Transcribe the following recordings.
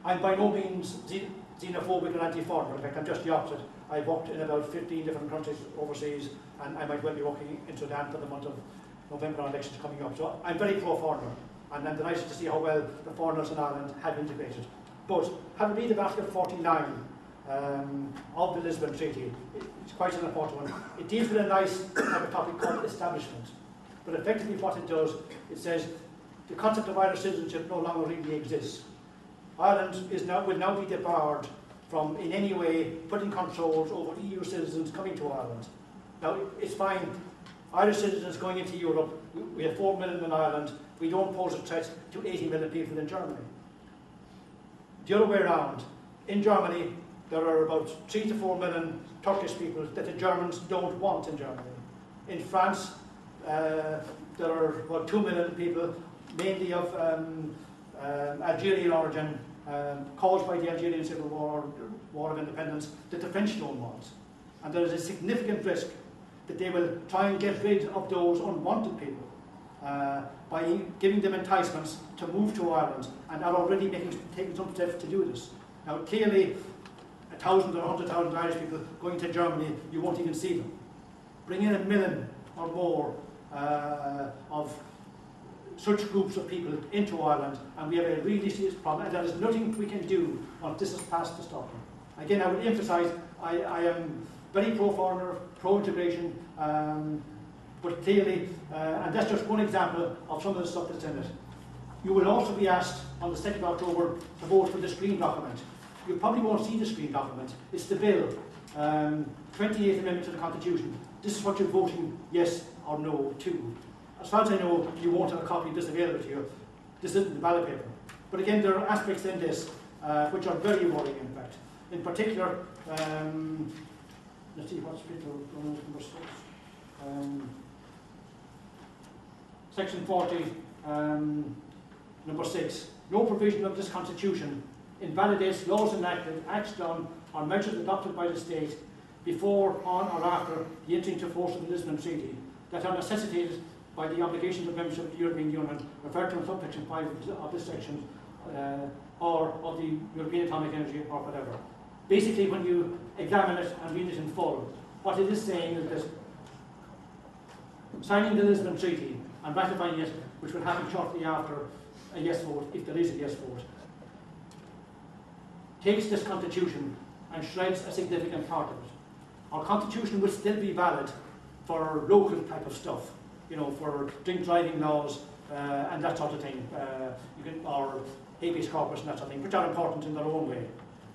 I'm by no means xenophobic or anti-foreigner. In fact, I'm just the opposite. I've worked in about 15 different countries overseas, and I might well be working in Sudan for the month of November on elections coming up. So I'm very pro-foreigner, and I'm delighted to see how well the foreigners in Ireland have integrated. But having read the Article 49 of the Lisbon Treaty, it's quite an important one. It deals with a nice type of topic called establishment. But effectively what it does, it says the concept of Irish citizenship no longer really exists. Ireland will now be debarred from in any way putting controls over EU citizens coming to Ireland. Now, it's fine. Irish citizens going into Europe, we have 4 million in Ireland, we don't pose a threat to 80 million people in Germany. The other way around, in Germany, there are about 3 to 4 million Turkish people that the Germans don't want in Germany. In France, there are about 2 million people, mainly of Algerian origin, caused by the Algerian Civil War of Independence, that the French don't want. And there is a significant risk that they will try and get rid of those unwanted people by giving them enticements to move to Ireland, and are already taking some steps to do this. Now, clearly, 1,000 or 100,000 Irish people going to Germany, you won't even see them. Bring in 1 million or more of such groups of people into Ireland, and we have a really serious problem, and there is nothing we can do once this is passed to stop them. Again, I would emphasise, I am very pro-foreigner, pro-integration, but clearly, and that's just one example of some of the stuff that's in it. You will also be asked on the 2nd of October to vote for the Screen document. You probably won't see the Screen document. It's the bill, 28th Amendment to the Constitution. This is what you're voting yes or no to. As far as I know, you won't have a copy of this available to you. This isn't the ballot paper. But again, there are aspects in this which are very worrying, in fact. In particular, let's see what's number 6. Section 40, number 6. No provision of this Constitution invalidates laws enacted, acts done, or measures adopted by the state before, on, or after the entry into force of the Lisbon Treaty that are necessitated by the obligations of membership of the European Union, referred to in subsection 5 of this section, or of the European Atomic Energy, or whatever. Basically, when you examine it and read it in full, what it is saying is that signing the Lisbon Treaty and ratifying it, which will happen shortly after a yes vote, if there is a yes vote, takes this Constitution and shreds a significant part of it. Our Constitution will still be valid for local type of stuff, you know, for drink driving laws and that sort of thing, or habeas corpus and that sort of thing, which are important in their own way.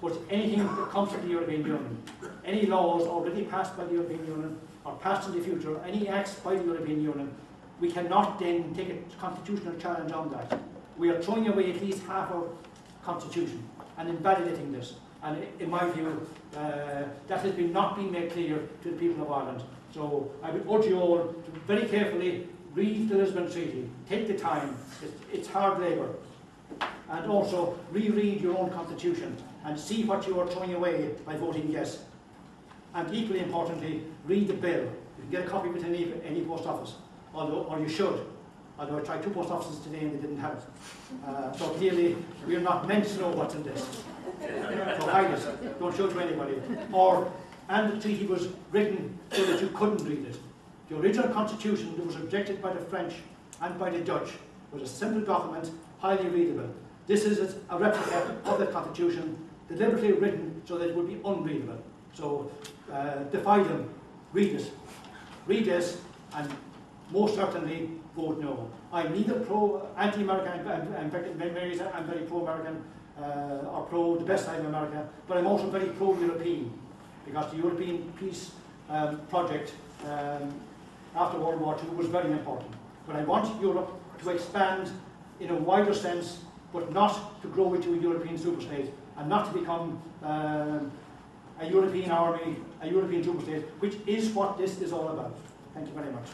But anything that comes from the European Union, any laws already passed by the European Union or passed in the future, any acts by the European Union, we cannot then take a constitutional challenge on that. We are throwing away at least half our Constitution and invalidating this. And in my view, that has not been made clear to the people of Ireland. So I would urge you all to very carefully read the Lisbon Treaty, take the time, it's hard labour, and also reread your own Constitution and see what you are throwing away by voting yes. And equally importantly, read the bill. You can get a copy of it in any post office, or you should. Although I tried 2 post offices today and they didn't have it. So clearly, we are not meant to know what's in this. So hide it, don't show it to anybody. And the treaty was written so that you couldn't read it. The original Constitution that was rejected by the French and by the Dutch was a simple document, highly readable. This is a replica of the Constitution, deliberately written so that it would be unreadable. So defy them, read it. Read this, and most certainly vote no. I'm neither anti-American, I'm very pro-American, or pro the best side of America, but I'm also very pro-European, because the European peace project after World War II was very important. But I want Europe to expand in a wider sense, but not to grow into a European superstate, and not to become a European army, a European superstate, which is what this is all about. Thank you very much.